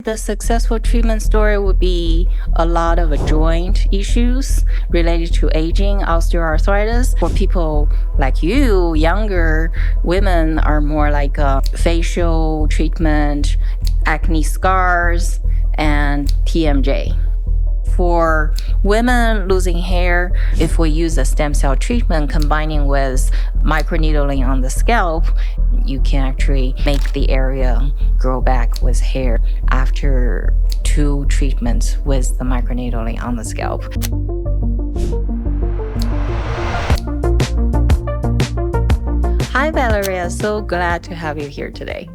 the successful treatment story would be a lot of joint issues related to aging, osteoarthritis. For people like you, younger women are more like facial treatment, acne scars, and TMJ. For women losing hair, if we use a stem cell treatment combining with microneedling on the scalp, you can actually make the area grow back with hair after 2 treatments with the microneedling on the scalp. Hi, Valeria. So glad to have you here today.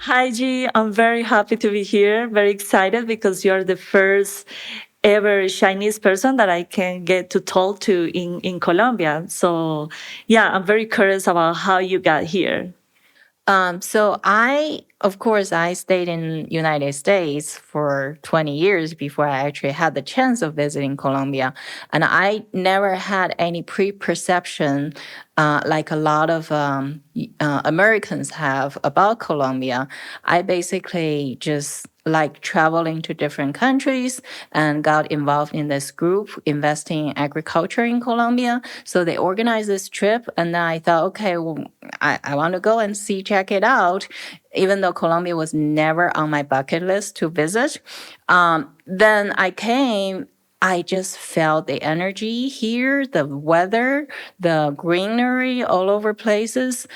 Hi, G. I'm very happy to be here. Very excited because you're the first ever Chinese person that I can get to talk to in Colombia. So, yeah, I'm very curious about how you got here. So of course, I stayed in United States for 20 years before I actually had the chance of visiting Colombia. And I never had any preperception like a lot of Americans have about Colombia. I basically just like traveling to different countries and got involved in this group investing in agriculture in Colombia. So they organized this trip, and then I thought, okay, well, I want to go and check it out, even though Colombia was never on my bucket list to visit. Then I came. I just felt the energy here, the weather, the greenery all over places.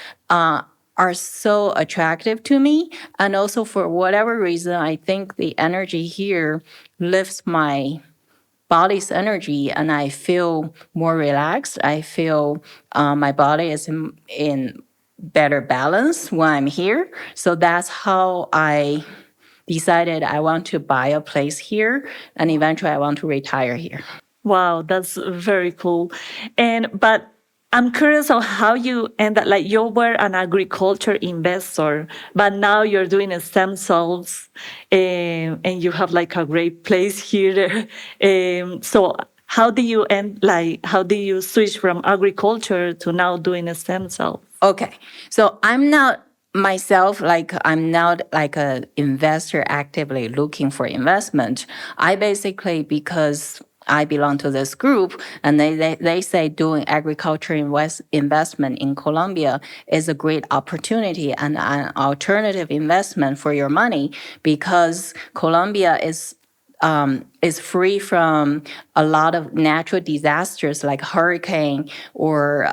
Are so attractive to me. And also, for whatever reason, I think the energy here lifts my body's energy, and I feel more relaxed. I feel my body is in better balance when I'm here. So that's how I decided I want to buy a place here, and eventually I want to retire here. Wow, that's very cool. But I'm curious on how you end up, like you were an agriculture investor, but now you're doing stem cells, and you have like a great place here. So how do you how do you switch from agriculture to now doing a stem cell? Okay, so I'm not like a investor actively looking for investment. I basically, because I belong to this group, and they say doing agriculture investment in Colombia is a great opportunity and an alternative investment for your money, because Colombia is free from a lot of natural disasters like hurricane or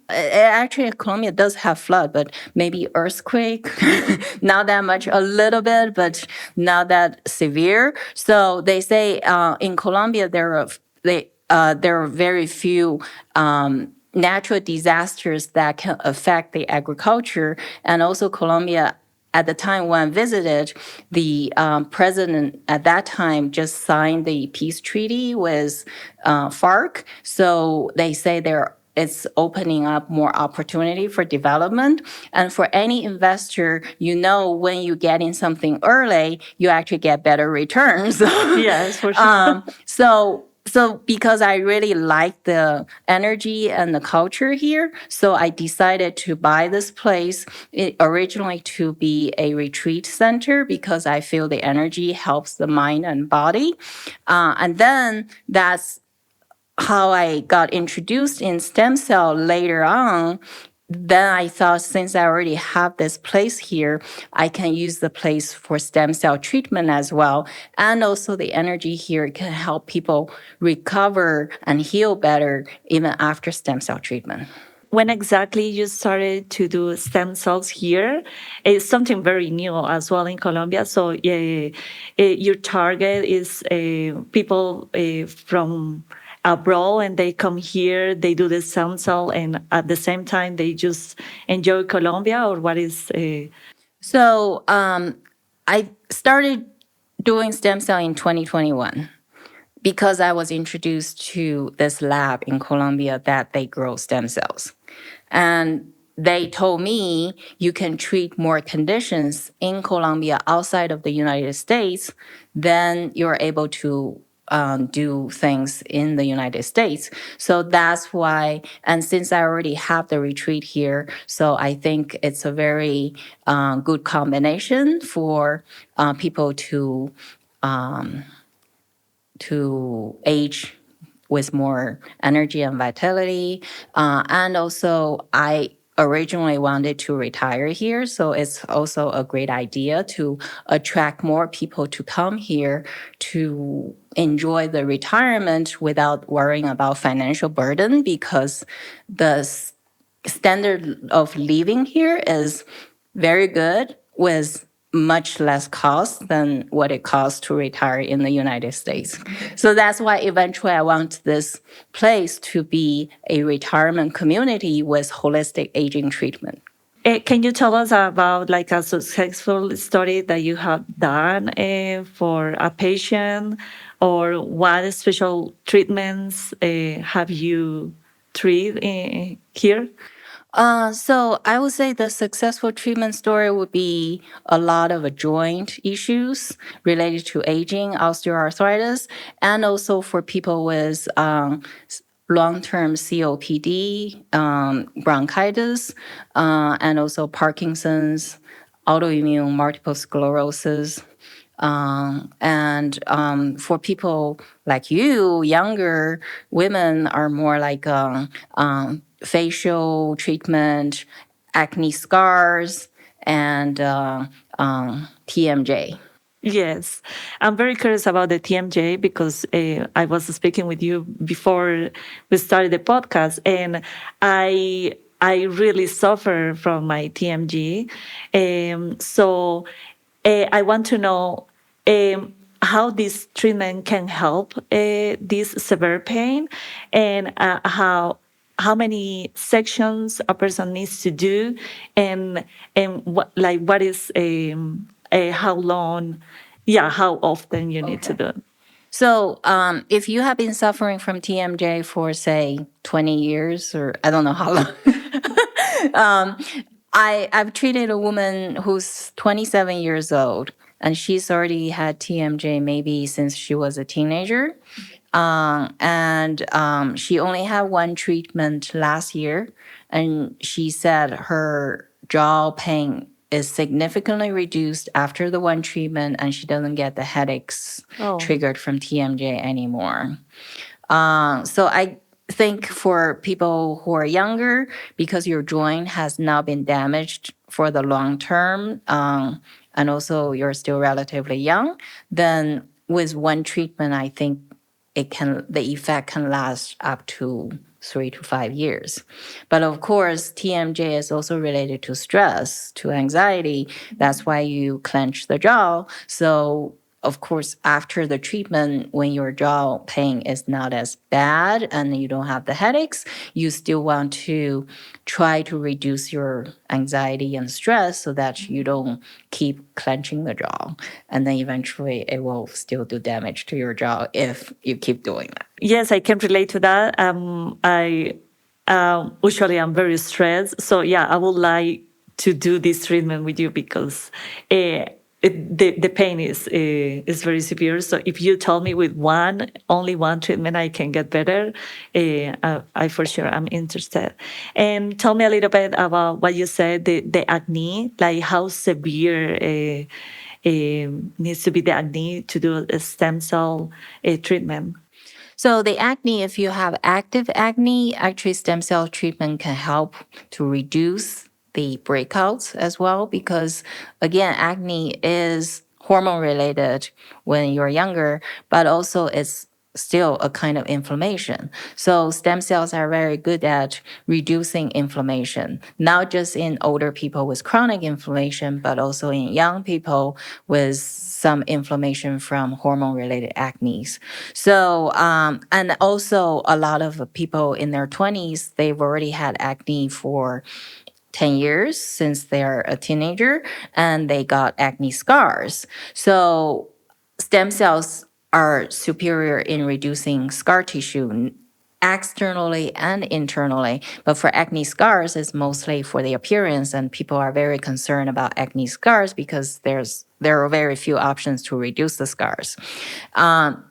actually Colombia does have flood, but maybe earthquake, not that much, a little bit, but not that severe. So they say in Colombia there are very few natural disasters that can affect the agriculture, and also Colombia. At the time when I visited, the president at that time just signed the peace treaty with FARC. So they say it's opening up more opportunity for development. And for any investor, when you get in something early, you actually get better returns. Yes, for sure. So because I really like the energy and the culture here, so I decided to buy this place originally to be a retreat center, because I feel the energy helps the mind and body. And then that's how I got introduced in stem cell later on. Then I thought, since I already have this place here, I can use the place for stem cell treatment as well. And also the energy here can help people recover and heal better even after stem cell treatment. When exactly you started to do stem cells here is something very new as well in Colombia. So your target is people from abroad, and they come here, they do the stem cell, and at the same time they just enjoy Colombia, or what is? So I started doing stem cell in 2021. Because I was introduced to this lab in Colombia that they grow stem cells. And they told me you can treat more conditions in Colombia outside of the United States, then you're able to do things in the United States. So that's why, and since I already have the retreat here, so I think it's a very good combination for people to age with more energy and vitality. And also, I originally wanted to retire here. So it's also a great idea to attract more people to come here to enjoy the retirement without worrying about financial burden, because the standard of living here is very good with much less cost than what it costs to retire in the United States. So that's why eventually I want this place to be a retirement community with holistic aging treatment. Can you tell us about like a successful story that you have done for a patient, or what special treatments have you treated here? So I would say the successful treatment story would be a lot of joint issues related to aging, osteoarthritis, and also for people with long-term COPD, bronchitis, and also Parkinson's, autoimmune multiple sclerosis. And for people like you, younger women are more like facial treatment, acne scars, and TMJ. Yes, I'm very curious about the TMJ because I was speaking with you before we started the podcast, and I really suffer from my TMJ. So I want to know how this treatment can help this severe pain, and how many sections a person needs to do, and what is how long, yeah, how often you need to do it. So, if you have been suffering from TMJ for, say, 20 years, or I don't know how long, I've treated a woman who's 27 years old, and she's already had TMJ maybe since she was a teenager. And she only had one treatment last year, and she said her jaw pain is significantly reduced after the one treatment, and she doesn't get the headaches triggered from TMJ anymore. So I think for people who are younger, because your joint has not been damaged for the long term, and also you're still relatively young, then with one treatment, I think the effect can last up to 3 to 5 years. But of course, TMJ is also related to stress, to anxiety. That's why you clench the jaw. So of course, after the treatment, when your jaw pain is not as bad and you don't have the headaches, you still want to try to reduce your anxiety and stress so that you don't keep clenching the jaw. And then eventually it will still do damage to your jaw if you keep doing that. Yes, I can relate to that. I usually I'm very stressed, so yeah, I would like to do this treatment with you because the pain is very severe. So if you tell me with only one treatment I can get better, I for sure I'm interested. And tell me a little bit about what you said, the acne, like how severe needs to be the acne to do a stem cell treatment. So the acne, if you have active acne, actually stem cell treatment can help to reduce the breakouts as well, because again, acne is hormone related when you're younger, but also it's still a kind of inflammation. So stem cells are very good at reducing inflammation, not just in older people with chronic inflammation, but also in young people with some inflammation from hormone-related acne. So, and also a lot of people in their 20s, they've already had acne for 10 years since they're a teenager, and they got acne scars. So stem cells are superior in reducing scar tissue externally and internally. But for acne scars, it's mostly for the appearance, and people are very concerned about acne scars because there are very few options to reduce the scars.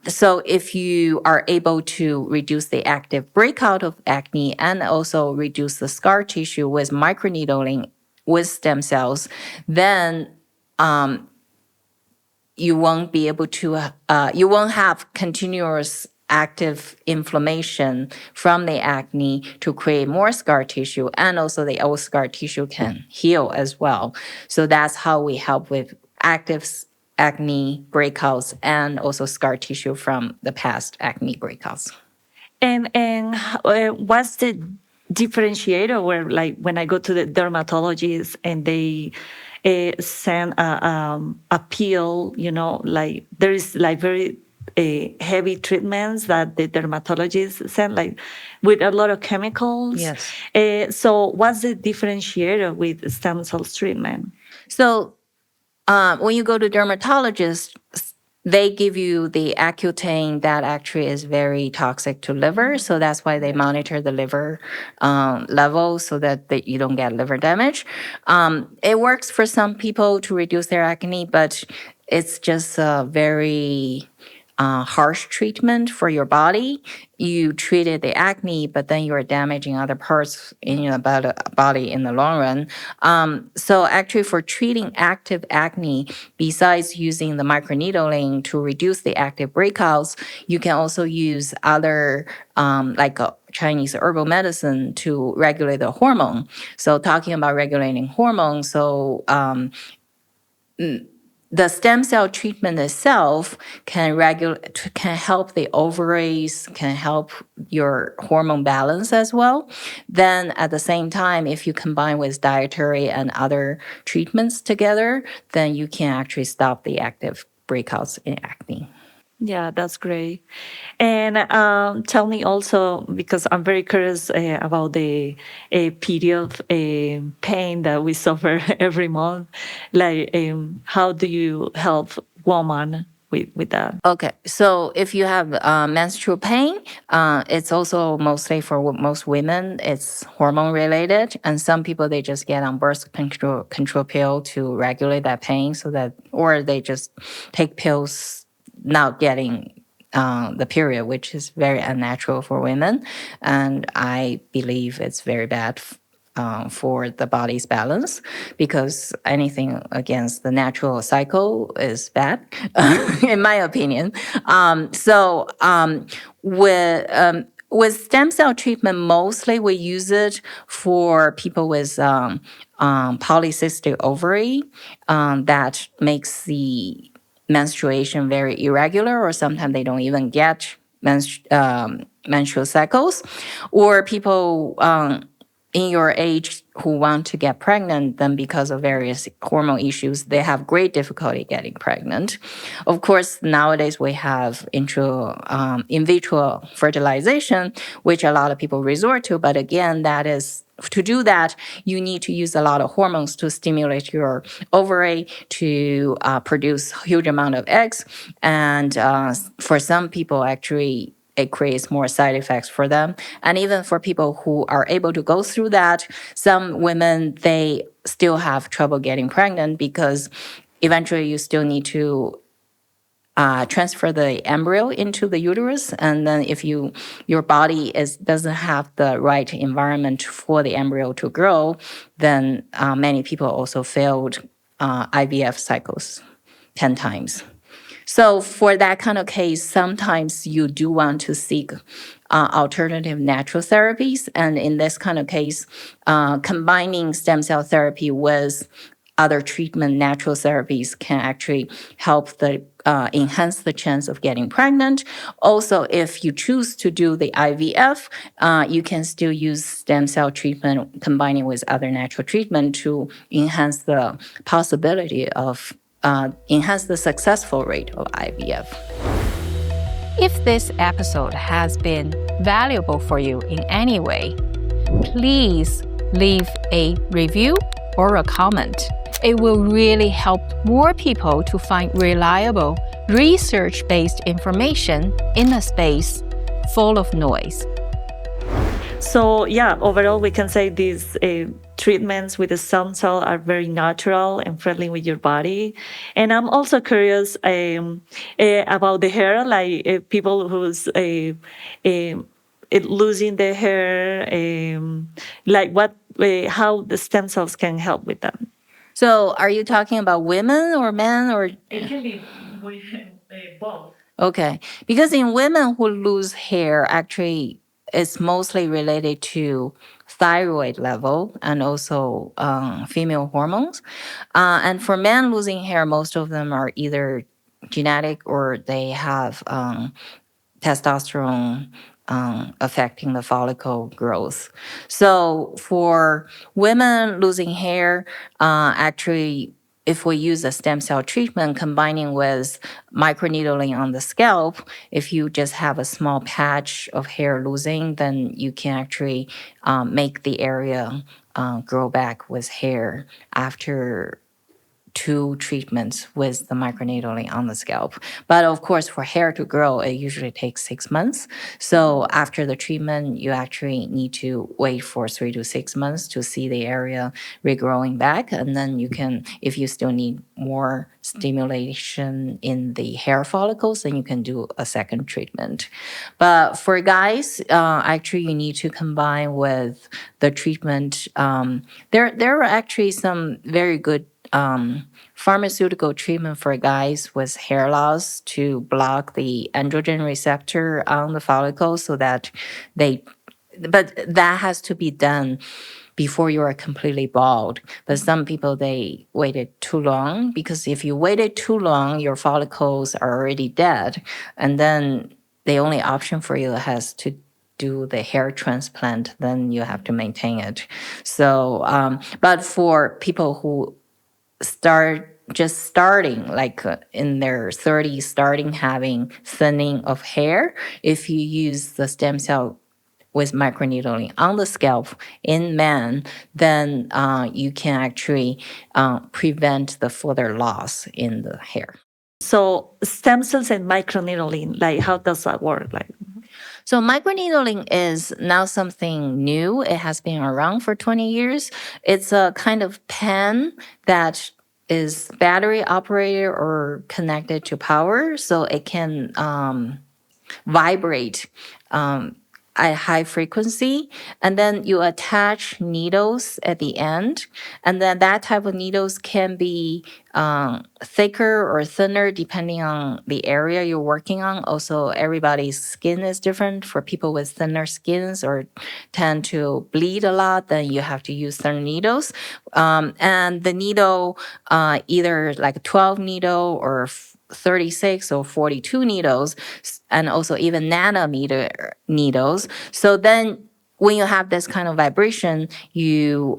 So if you are able to reduce the active breakout of acne and also reduce the scar tissue with microneedling with stem cells, then you won't be able to, you won't have continuous active inflammation from the acne to create more scar tissue, and also the old scar tissue can heal as well. So that's how we help with active acne breakouts and also scar tissue from the past acne breakouts. And what's the differentiator where, like, when I go to the dermatologist and they send a pill, like there is like very heavy treatments that the dermatologists send, like with a lot of chemicals. Yes. So what's the differentiator with stem cells treatment? So when you go to dermatologists, they give you the Accutane that actually is very toxic to liver. So that's why they monitor the liver level so that you don't get liver damage. It works for some people to reduce their acne, but it's just a very harsh treatment for your body. You treated the acne, but then you're damaging other parts in your body in the long run. So actually for treating active acne, besides using the microneedling to reduce the active breakouts, you can also use other like Chinese herbal medicine to regulate the hormone. So talking about regulating hormones, so the stem cell treatment itself can help the ovaries, can help your hormone balance as well. Then at the same time, if you combine with dietary and other treatments together, then you can actually stop the active breakouts in acne. Yeah, that's great. And tell me also, because I'm very curious about the period pain that we suffer every month. Like, how do you help women with that? Okay, so if you have menstrual pain, it's also mostly for most women, it's hormone related. And some people, they just get on birth control pill to regulate that pain or they just take pills not getting the period, which is very unnatural for women. And I believe it's very bad for the body's balance, because anything against the natural cycle is bad, in my opinion. With stem cell treatment, mostly we use it for people with polycystic ovary that makes the menstruation very irregular, or sometimes they don't even get menstrual cycles, or people in your age who want to get pregnant, then because of various hormone issues, they have great difficulty getting pregnant. Of course, nowadays we have in vitro fertilization, which a lot of people resort to. But again, to do that, you need to use a lot of hormones to stimulate your ovary to produce a huge amount of eggs. And for some people, actually, it creates more side effects for them. And even for people who are able to go through that, some women, they still have trouble getting pregnant, because eventually you still need to transfer the embryo into the uterus. And then if your body doesn't have the right environment for the embryo to grow, then many people also failed IVF cycles 10 times. So for that kind of case, sometimes you do want to seek alternative natural therapies. And in this kind of case, combining stem cell therapy with other treatment natural therapies can actually help enhance the chance of getting pregnant. Also, if you choose to do the IVF, you can still use stem cell treatment combining with other natural treatment to enhance the possibility of enhance the successful rate of IVF. If this episode has been valuable for you in any way, please leave a review or a comment. It will really help more people to find reliable, research-based information in a space full of noise. So yeah, overall we can say these treatments with the stem cell are very natural and friendly with your body. And I'm also curious about the hair, like people who's losing their hair, like what, how the stem cells can help with them. So, are you talking about women or men or? It can be both. Okay, because in women who lose hair, actually, it's mostly related to thyroid level and also female hormones. And for men losing hair, most of them are either genetic or they have testosterone affecting the follicle growth. So for women losing hair, actually, if we use a stem cell treatment combining with microneedling on the scalp, if you just have a small patch of hair losing, then you can actually make the area grow back with hair after 2 treatments with the microneedling on the scalp. But of course, for hair to grow, it usually takes 6 months. So after the treatment, you actually need to wait for 3 to 6 months to see the area regrowing back. And then you can, if you still need more stimulation in the hair follicles, then you can do a second treatment. But for guys, actually, you need to combine with the treatment. There are actually some very good pharmaceutical treatment for guys with hair loss to block the androgen receptor on the follicle so that but that has to be done before you are completely bald. But some people, they waited too long, because if you waited too long, your follicles are already dead. And then the only option for you has to do the hair transplant, then you have to maintain it. So, but for people who starting like in their 30s, starting having thinning of hair, if you use the stem cell with microneedling on the scalp in men, then you can actually prevent the further loss in the hair. So stem cells and microneedling, like how does that work? Like, so microneedling is now something new. It has been around for 20 years. It's a kind of pen that is battery operated or connected to power, so it can vibrate at high frequency, and then you attach needles at the end, and then that type of needles can be thicker or thinner depending on the area you're working on. Also, everybody's skin is different. For people with thinner skins or tend to bleed a lot, then you have to use thinner needles. And the needle, either like 12 needle or 36 or 42 needles, and also even nanometer needles. So then when you have this kind of vibration, you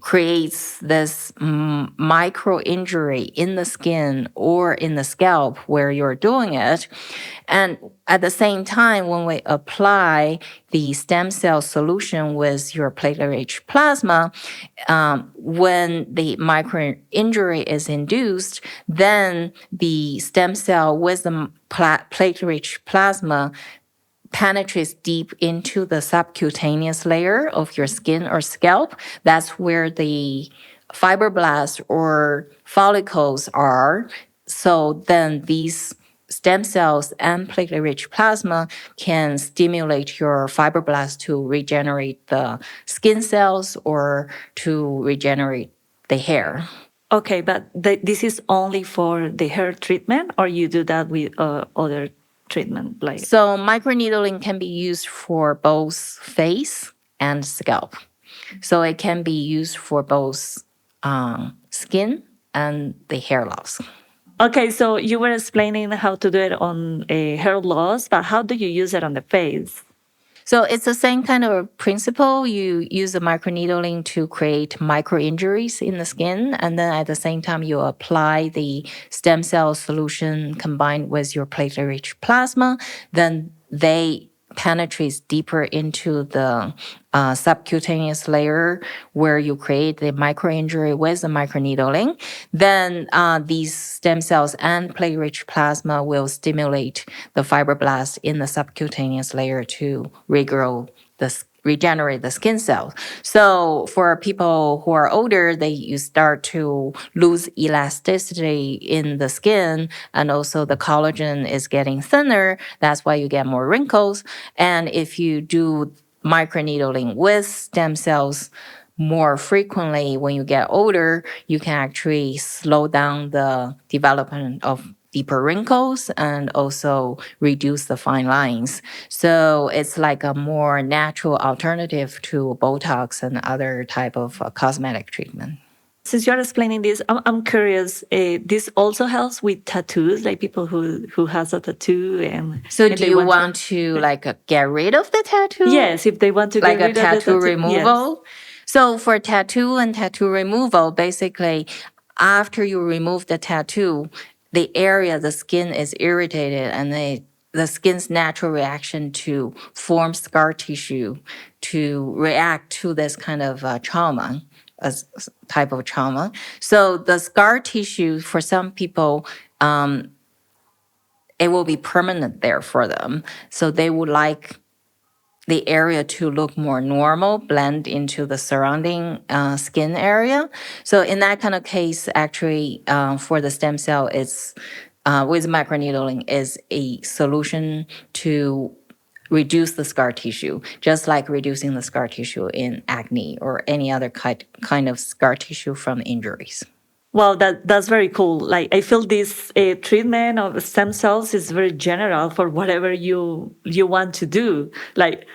creates this micro injury in the skin or in the scalp where you're doing it. And at the same time, when we apply the stem cell solution with your platelet-rich plasma, when the micro injury is induced, then the stem cell with the platelet-rich plasma penetrates deep into the subcutaneous layer of your skin or scalp. That's where the fibroblasts or follicles are. So then these stem cells and platelet-rich plasma can stimulate your fibroblasts to regenerate the skin cells or to regenerate the hair. okay, but this is only for the hair treatment, or you do that with other treatment? Like, So microneedling can be used for both face and scalp. So it can be used for both skin and the hair loss. okay, so you were explaining how to do it on a hair loss, but how do you use it on the face? So it's the same kind of principle. You use the microneedling to create micro injuries in the skin, and then at the same time you apply the stem cell solution combined with your platelet-rich plasma. Then they penetrates deeper into the subcutaneous layer where you create the microinjury with the microneedling, then these stem cells and platelet-rich plasma will stimulate the fibroblasts in the subcutaneous layer to regenerate the skin cells. So for people who are older, you start to lose elasticity in the skin, and also the collagen is getting thinner. That's why you get more wrinkles. And if you do microneedling with stem cells more frequently when you get older, you can actually slow down the development of deeper wrinkles and also reduce the fine lines. So it's like a more natural alternative to Botox and other type of cosmetic treatment. Since you're explaining this, I'm curious. This also helps with tattoos, like people who has a tattoo and. So and do you want to like get rid of the tattoo? Yes, if they want to like get a rid of the tattoo removal. Yes. So for tattoo and tattoo removal, basically, after you remove the tattoo, the area, the skin is irritated, and the skin's natural reaction to form scar tissue to react to this kind of trauma, a type of trauma. So the scar tissue, for some people, it will be permanent there for them. So they would like the area to look more normal, blend into the surrounding skin area. So in that kind of case, actually, for the stem cell, it's with microneedling is a solution to reduce the scar tissue, just like reducing the scar tissue in acne or any other kind of scar tissue from injuries. Wow, that's very cool. Like I feel this treatment of stem cells is very general for whatever you want to do. Like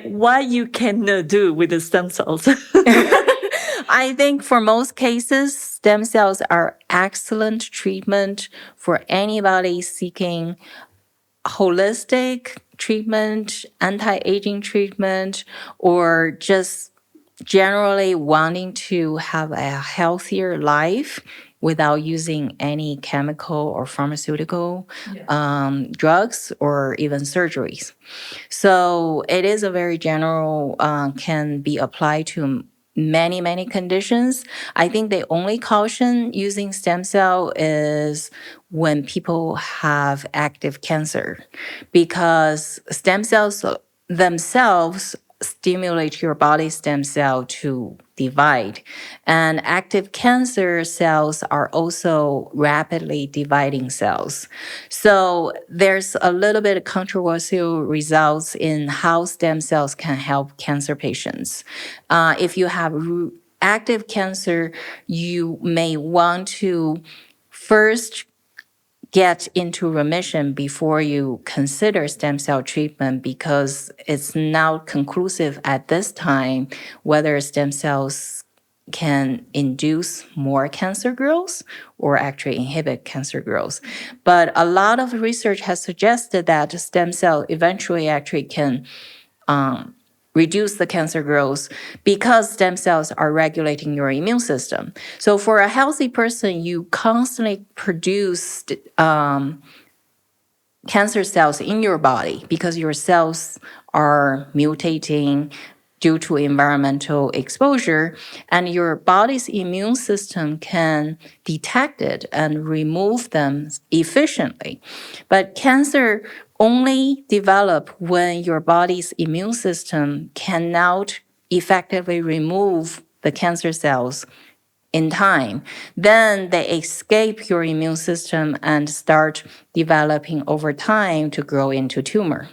what you can do with the stem cells. I think for most cases, stem cells are excellent treatment for anybody seeking holistic treatment, anti-aging treatment, or just generally wanting to have a healthier life without using any chemical or pharmaceutical drugs or even surgeries. So it is a very general, can be applied to many, many conditions. I think the only caution using stem cell is when people have active cancer, because stem cells themselves stimulate your body stem cell to divide. And active cancer cells are also rapidly dividing cells. So there's a little bit of controversial results in how stem cells can help cancer patients. If you have active cancer, you may want to first get into remission before you consider stem cell treatment, because it's not conclusive at this time whether stem cells can induce more cancer growth or actually inhibit cancer growth. But a lot of research has suggested that stem cell eventually actually can reduce the cancer growth because stem cells are regulating your immune system. So for a healthy person, you constantly produce cancer cells in your body because your cells are mutating due to environmental exposure, and your body's immune system can detect it and remove them efficiently. But cancer only develop when your body's immune system cannot effectively remove the cancer cells in time. Then they escape your immune system and start developing over time to grow into tumor.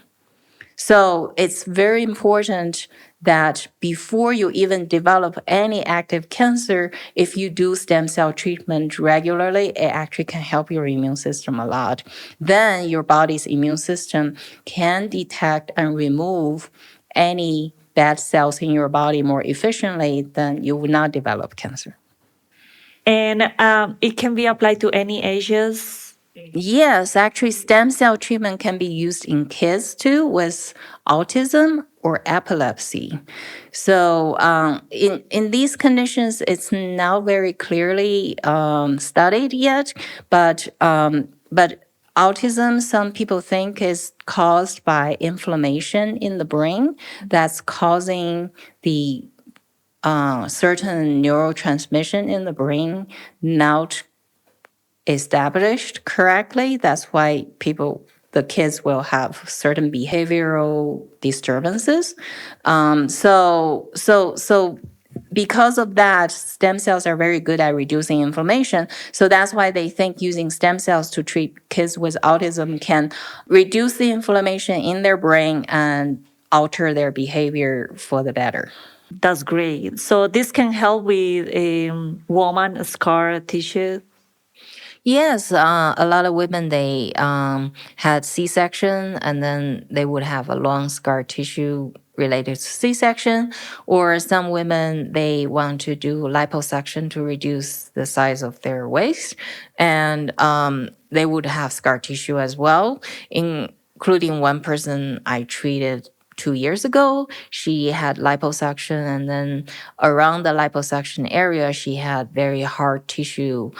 So it's very important that before you even develop any active cancer, if you do stem cell treatment regularly, it actually can help your immune system a lot. Then your body's immune system can detect and remove any bad cells in your body more efficiently, then you will not develop cancer. And it can be applied to any ages. Yes, actually, stem cell treatment can be used in kids too with autism or epilepsy. So in these conditions, it's not very clearly studied yet, but Autism, some people think, is caused by inflammation in the brain that's causing the certain neurotransmission in the brain not established correctly. That's why the kids will have certain behavioral disturbances. So because of that, stem cells are very good at reducing inflammation. So that's why they think using stem cells to treat kids with autism can reduce the inflammation in their brain and alter their behavior for the better. That's great. So this can help with woman scar tissue. Yes, a lot of women, they had C-section, and then they would have a long scar tissue related to C-section, or some women, they want to do liposuction to reduce the size of their waist, and they would have scar tissue as well, including one person I treated 2 years ago. She had liposuction, and then around the liposuction area, she had very hard tissue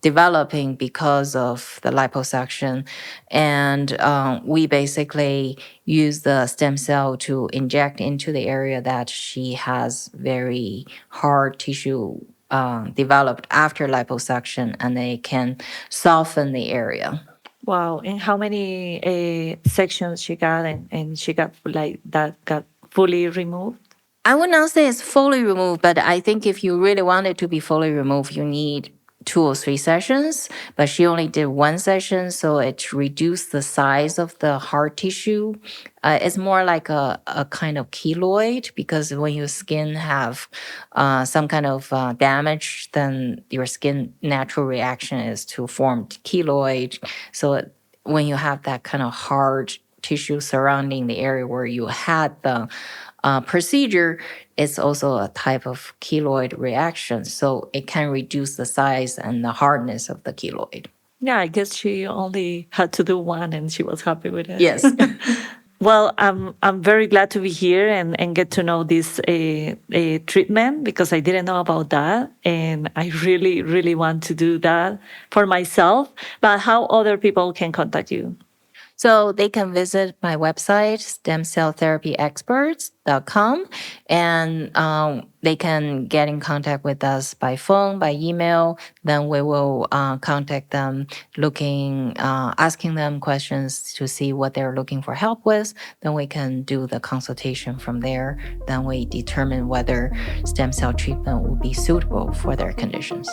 developing because of the liposuction. And we basically use the stem cell to inject into the area that she has very hard tissue developed after liposuction, and they can soften the area. Wow. And how many sections she got and she got like that got fully removed? I would not say it's fully removed, but I think if you really want it to be fully removed, you need 2 or 3 sessions, but she only did 1 session, so it reduced the size of the hard tissue. It's more like a kind of keloid, because when your skin have some kind of damage, then your skin natural reaction is to form keloid. So when you have that kind of hard tissue surrounding the area where you had the procedure, it's also a type of keloid reaction. So it can reduce the size and the hardness of the keloid. Yeah, I guess she only had to do one and she was happy with it. Yes. Well, I'm very glad to be here and get to know this treatment, because I didn't know about that. And I really, really want to do that for myself. But how other people can contact you? So they can visit my website, stemcelltherapyexperts.com, and they can get in contact with us by phone, by email. Then we will contact them, asking them questions to see what they're looking for help with. Then we can do the consultation from there. Then we determine whether stem cell treatment will be suitable for their conditions.